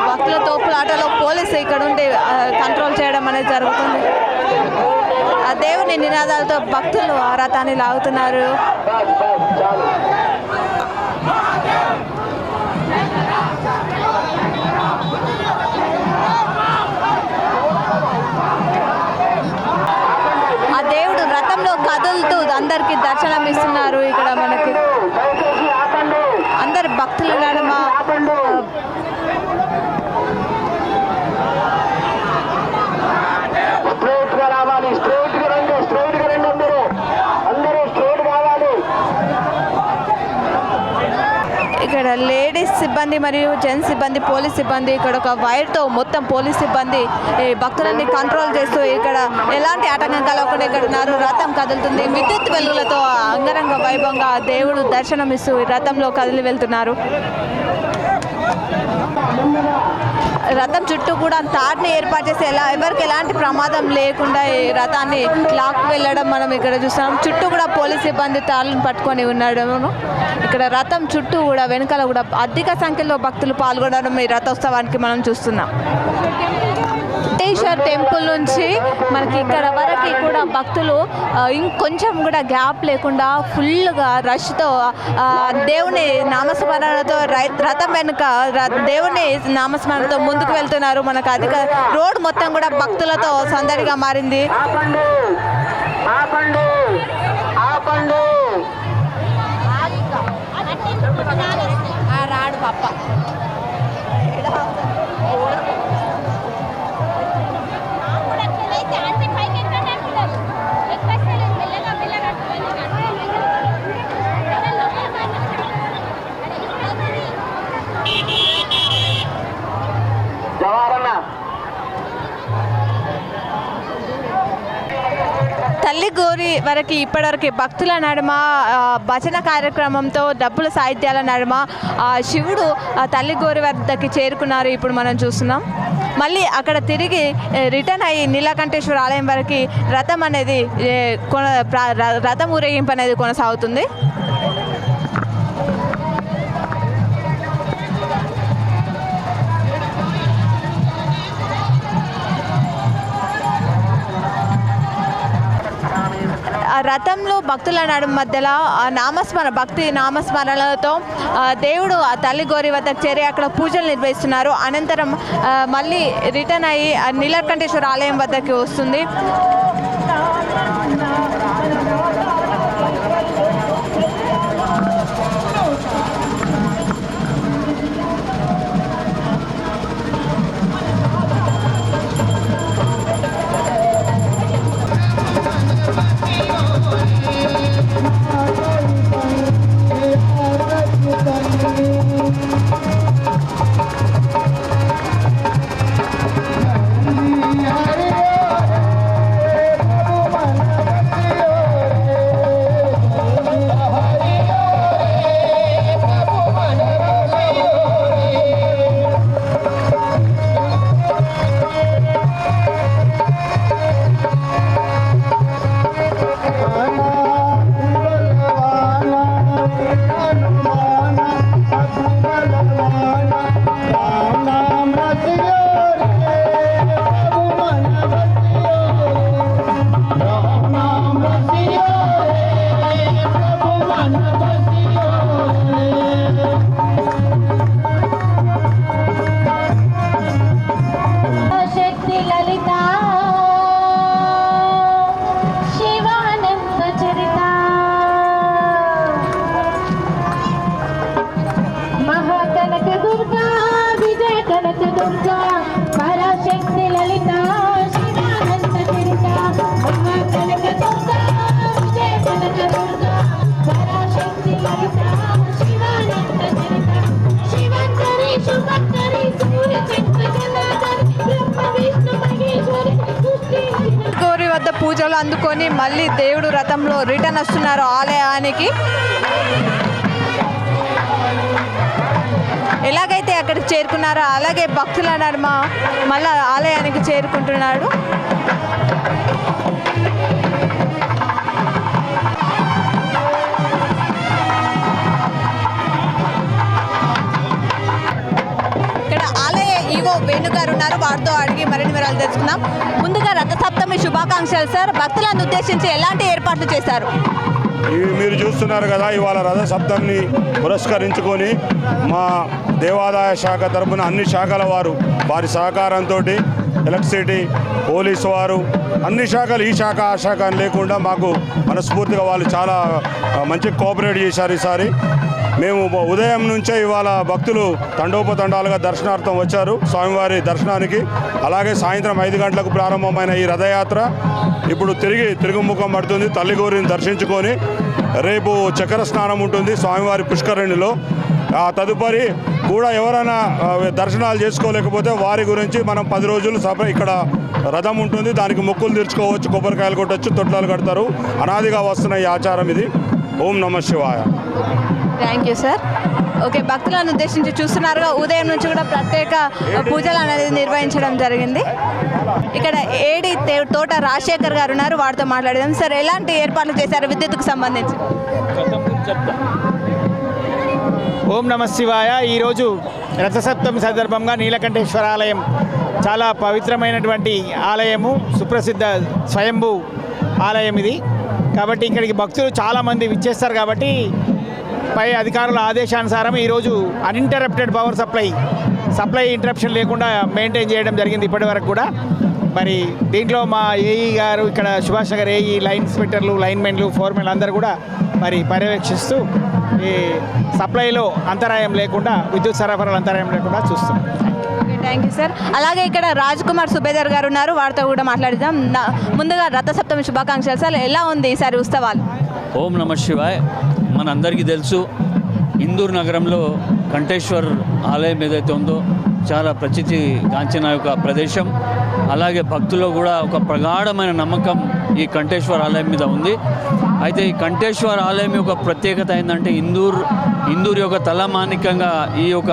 భక్తుల తోపులాటలో పోలీసు ఇక్కడ ఉండి కంట్రోల్ చేయడం అనేది జరుగుతుంది. ఆ దేవుని నినాదాలతో భక్తులు ఆ రథాన్ని లాగుతున్నారు. ఆ దేవుడు రథంలో కదులుతూ అందరికి దర్శనం ఇస్తున్నారు. ఇక్కడ మనకి అందరు భక్తులు నడుమ ఇక్కడ లేడీస్ సిబ్బంది మరియు జెంట్స్ సిబ్బంది, పోలీస్ సిబ్బంది, ఇక్కడ ఒక వైర్తో మొత్తం పోలీస్ సిబ్బంది భక్తులని కంట్రోల్ చేస్తూ ఇక్కడ ఎలాంటి ఆటంకం కలగకుండా ఇక్కడ ఉన్నారు. రథం కదులుతుంది. విద్యుత్ వెలుగులతో అంగరంగ వైభవంగా దేవుడు దర్శనం ఇస్తూ రథంలో కదిలి వెళ్తున్నారు. రథం చుట్టూ కూడా తాడుని ఏర్పాటు చేసి ఎవరికి ఎలాంటి ప్రమాదం లేకుండా ఈ రథాన్ని లాక్కు వెళ్ళడం మనం ఇక్కడ చూస్తున్నాం. చుట్టూ కూడా పోలీస్ సిబ్బంది తాళ్ళను పట్టుకొని ఉన్నాడు. ఇక్కడ రథం చుట్టూ కూడా వెనకాల కూడా అధిక సంఖ్యలో భక్తులు పాల్గొనడం ఈ రథోత్సవానికి మనం చూస్తున్నాం. కోటేశ్వర్ టెంపుల్ నుంచి మనకి ఇక్కడ వరకు కూడా భక్తులు ఇంకొంచెం కూడా గ్యాప్ లేకుండా ఫుల్గా రష్తో దేవుని నామస్మరణతో రథం వెనుక దేవుని నామస్మరణతో ముందుకు వెళ్తున్నారు. మనకు అధిక రోడ్ మొత్తం కూడా భక్తులతో సందడిగా మారింది. రాడు పాప తల్లి గోరి వరకు ఇప్పటివరకు భక్తుల నడుమ భజన కార్యక్రమంతో డబ్బుల సాహిత్యాల నడుమ శివుడు తల్లి గోరి వద్దకి చేరుకున్నారు. ఇప్పుడు మనం చూస్తున్నాం. మళ్ళీ అక్కడ తిరిగి రిటర్న్ అయ్యి నీలకంఠేశ్వర ఆలయం వరకు రథం అనేది రథం ఊరేగింపు అనేది కొనసాగుతుంది. రథంలో భక్తుల నడుమ మధ్యలో నామస్మరణలతో దేవుడు ఆ తల్లి గోరి వద్దకు చేరి అక్కడ పూజలు నిర్వహిస్తున్నారు. అనంతరం మళ్ళీ రిటర్న్ అయ్యి నీలకంఠేశ్వర ఆలయం వద్దకి వస్తుంది. దుర్గా పరాశక్తి లలిత శివానంద చరిత మహా కనక దుర్గా విజయ కనక దుర్గా పరాశక్తి లలిత శివానంద చరిత శివంకరి శుభంకరి సూర్య చక్ర జనార్దని బ్రహ్మ విష్ణు మహేశ్వరి సృష్టి గౌరి వద్ద పూజలు అందుకొని మళ్ళీ దేవుడు రథంలో రిటర్న్ వస్తున్నారు ఆలయానికి. ఎలాగైతే అక్కడికి చేరుకున్నారో అలాగే భక్తుల నడుమ మళ్ళా ఆలయానికి చేరుకుంటున్నాడు. ఇక్కడ ఆలయ ఈవో వేణుగారు ఉన్నారు, వారితో అడిగి మరిన్ని వివరాలు తెలుసుకుందాం. ముందుగా రథసప్తమి శుభాకాంక్షలు సార్. భక్తులను ఉద్దేశించి ఎలాంటి ఏర్పాట్లు చేశారు? ఇవి మీరు చూస్తున్నారు కదా, ఇవాళ రథసప్తమిని పురస్కరించుకొని మా దేవాదాయ శాఖ తరపున అన్ని శాఖల వారు వారి సహకారంతో ఎలక్ట్రిసిటీ, పోలీసు వారు, అన్ని శాఖలు ఈ శాఖ ఆ శాఖ అని లేకుండా మాకు మనస్ఫూర్తిగా వాళ్ళు చాలా మంచి కోఆపరేట్ చేశారు. ఈసారి మేము ఉదయం నుంచే ఇవాళ భక్తులు తండోపతండాలుగా దర్శనార్థం వచ్చారు స్వామివారి దర్శనానికి. అలాగే సాయంత్రం 5 గంటలకు ప్రారంభమైన ఈ రథయాత్ర ఇప్పుడు తిరుగుముఖం పడుతుంది. తల్లిగౌరిని దర్శించుకొని రేపు చక్ర స్నానం ఉంటుంది స్వామివారి పుష్కరిణిలో. ఆ తదుపరి కూడా ఎవరైనా దర్శనాలు చేసుకోలేకపోతే వారి గురించి మనం 10 రోజులు ఇక్కడ రథం ఉంటుంది, దానికి మొక్కులు తీర్చుకోవచ్చు, కొబ్బరికాయలు కొట్టచ్చు, తొట్లాలు కడతారు. అనాదిగా వస్తున్న ఈ ఆచారం ఇది. ఓం నమ శివాయ. Thank you sir. ఓకే, భక్తులను ఉద్దేశించి చూస్తున్నారుగా ఉదయం నుంచి కూడా ప్రత్యేక పూజలు అనేది నిర్వహించడం జరిగింది. ఇక్కడ ఏడి తోట రాజశేఖర్ గారు ఉన్నారు, వారితో మాట్లాడదాం. సార్, ఎలాంటి ఏర్పాట్లు చేశారు విద్యుత్కు సంబంధించి? ఓం నమ శివాయ. ఈరోజు రథసప్తమి సందర్భంగా నీలకంఠేశ్వర ఆలయం చాలా పవిత్రమైనటువంటి ఆలయము, సుప్రసిద్ధ స్వయంభూ ఆలయం ఇది. కాబట్టి ఇక్కడికి భక్తులు చాలామంది విచ్చేస్తారు. కాబట్టి పై అధికారుల ఆదేశానుసారం ఈరోజు అన్ఇంటరప్టెడ్ పవర్ సప్లై ఇంటరప్షన్ లేకుండా మెయింటైన్ చేయడం జరిగింది ఇప్పటి వరకు కూడా. మరి దీంట్లో మా ఏఈ గారు, ఇక్కడ సుభాష్ నగర్ ఏఈ, లైన్ ఇన్స్పెక్టర్లు, లైన్మెన్లు, ఫోర్మెన్లు అందరూ కూడా మరి పర్యవేక్షిస్తూ ఈ సప్లైలో అంతరాయం లేకుండా, విద్యుత్ సరఫరాలు అంతరాయం లేకుండా చూస్తున్నాం. Thank you sir. అలాగే ఇక్కడ రాజ్ కుమార్ సుబేదర్ గారు ఉన్నారు, వారితో కూడా మాట్లాడదాం. ముందుగా రథసప్తమి శుభాకాంక్షలు సార్. ఎలా ఉంది ఈసారి ఉత్సవాలు? ఓం నమ శివాయ్. మనందరికీ తెలుసు, ఇందూరు నగరంలో కంఠేశ్వర్ ఆలయం ఏదైతే ఉందో చాలా ప్రసిద్ధి గాంచిన యొక్క ప్రదేశం. అలాగే భక్తుల్లో కూడా ఒక ప్రగాఢమైన నమ్మకం ఈ కంఠేశ్వర్ ఆలయం మీద ఉంది. అయితే ఈ కంఠేశ్వర్ ఆలయం యొక్క ప్రత్యేకత ఏంటంటే ఇందూరు యొక్క తలమానికంగా ఈ యొక్క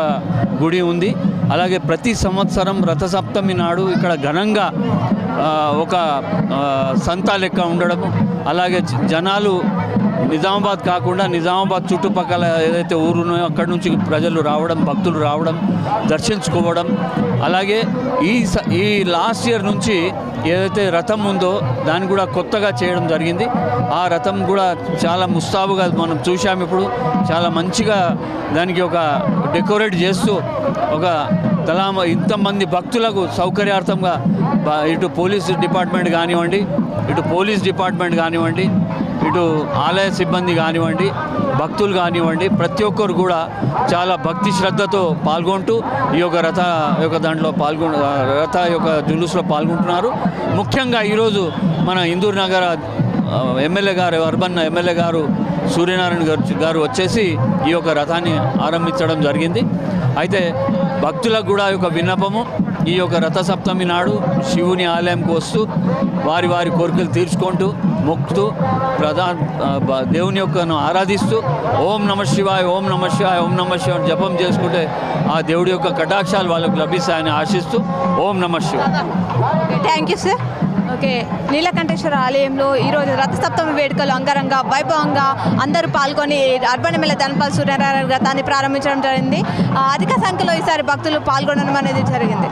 గుడి ఉంది. అలాగే ప్రతి సంవత్సరం రథసప్తమి నాడు ఇక్కడ ఘనంగా ఒక సంతా లెక్క ఉండడము, అలాగే జనాలు నిజామాబాద్ కాకుండా నిజామాబాద్ చుట్టుపక్కల ఏదైతే ఊరున్నాయో అక్కడి నుంచి ప్రజలు రావడం, భక్తులు రావడం, దర్శించుకోవడం. అలాగే ఈ లాస్ట్ ఇయర్ నుంచి ఏదైతే రథం ఉందో దాన్ని కూడా కొత్తగా చేయడం జరిగింది. ఆ రథం కూడా చాలా ముస్తాబుగా మనం చూసాము. ఇప్పుడు చాలా మంచిగా దానికి ఒక డెకరేట్ చేస్తూ ఒక ఇంతమంది భక్తులకు సౌకర్యార్థంగా ఇటు పోలీస్ డిపార్ట్మెంట్ కానివ్వండి, ఇటు ఆలయ సిబ్బంది కానివ్వండి, భక్తులు కానివ్వండి, ప్రతి ఒక్కరు కూడా చాలా భక్తి శ్రద్ధతో పాల్గొంటూ ఈ యొక్క రథ యొక్క జులూస్లో పాల్గొంటున్నారు. ముఖ్యంగా ఈరోజు మన ఇందూరు నగర ఎమ్మెల్యే గారు, అర్బన్ ఎమ్మెల్యే గారు సూర్యనారాయణ గారు వచ్చేసి ఈ యొక్క రథాన్ని ఆరంభించడం జరిగింది. అయితే భక్తులకు కూడా ఒక విన్నపము, ఈ యొక్క రథసప్తమి నాడు శివుని ఆలయంకి వస్తూ వారి కోరికలు తీర్చుకుంటూ, మొక్కుతూ, దేవుని యొక్కను ఆరాధిస్తూ ఓం నమ శివాయ, ఓం నమ శివాయ, ఓం నమ శివాయ జపం చేసుకుంటే ఆ దేవుడి యొక్క కటాక్షాలు వాళ్ళకు లభిస్తాయని ఆశిస్తూ ఓం నమ శివాయ. Thank you sir. Okay, Neelakanteshwara ఆలయంలో ఈరోజు రథసప్తమి వేడుకలు అంగరంగ వైభవంగా అందరూ పాల్గొని అర్బన్ ఎమ్మెల్యే ధనపాల్ సూర్యనారాయణ రథాన్ని ప్రారంభించడం జరిగింది. అధిక సంఖ్యలో ఈసారి భక్తులు పాల్గొనడం అనేది జరిగింది.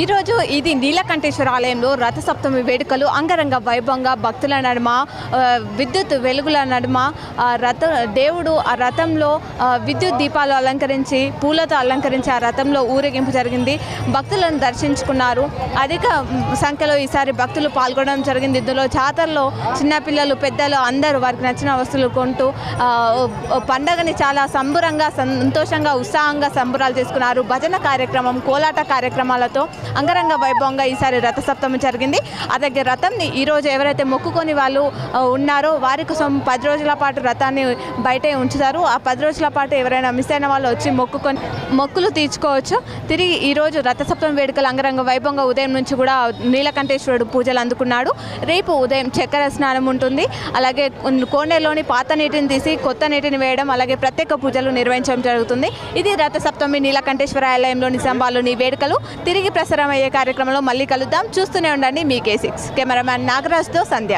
ఈరోజు ఇది నీలకంఠేశ్వర ఆలయంలో రథసప్తమి వేడుకలు అంగరంగ వైభవంగా భక్తుల నడుమ విద్యుత్ వెలుగుల నడుమ దేవుడు ఆ రథంలో విద్యుత్ దీపాలు అలంకరించి పూలతో అలంకరించి ఆ రథంలో ఊరేగింపు జరిగింది. భక్తులను దర్శించుకున్నారు. అధిక సంఖ్యలో ఈసారి భక్తులు పాల్గొనడం జరిగింది. ఇందులో జాతరలో చిన్నపిల్లలు పెద్దలు అందరూ వారికి నచ్చిన వస్తువులు కొంటూ పండగని చాలా సంబరంగా సంతోషంగా ఉత్సాహంగా సంబరాలు చేసుకున్నారు. భజన కార్యక్రమం కోలాట కార్యక్రమాలతో అంగరంగ వైభవంగా ఈసారి రథసప్తమి జరిగింది. అలాగే రథంని ఈరోజు ఎవరైతే మొక్కుకొని వాళ్ళు ఉన్నారో వారి కోసం 10 రోజుల పాటు రథాన్ని బయటే ఉంచుతారు. ఆ 10 రోజుల పాటు ఎవరైనా మిస్ అయిన వాళ్ళు వచ్చి మొక్కులు తీర్చుకోవచ్చు. తిరిగి ఈరోజు రథసప్తమి వేడుకలు అంగరంగ వైభవంగా ఉదయం నుంచి కూడా నీలకంఠేశ్వరుడు పూజలు అందుకున్నాడు. రేపు ఉదయం చక్కెర స్నానం ఉంటుంది. అలాగే కోనేరులోని పాత నీటిని తీసి కొత్త నీటిని వేయడం అలాగే ప్రత్యేక పూజలు నిర్వహించడం జరుగుతుంది. ఇది రథసప్తమి నీలకంఠేశ్వర ఆలయంలో నిజామాబాద్లోని వేడుకలు. తిరిగి ప్రసారం అయ్యే కార్యక్రమంలో మళ్ళీ కలుద్దాం. చూస్తూనే ఉండండి మీ K6. కెమెరామ్యాన్ నాగరాజ్తో సంధ్య.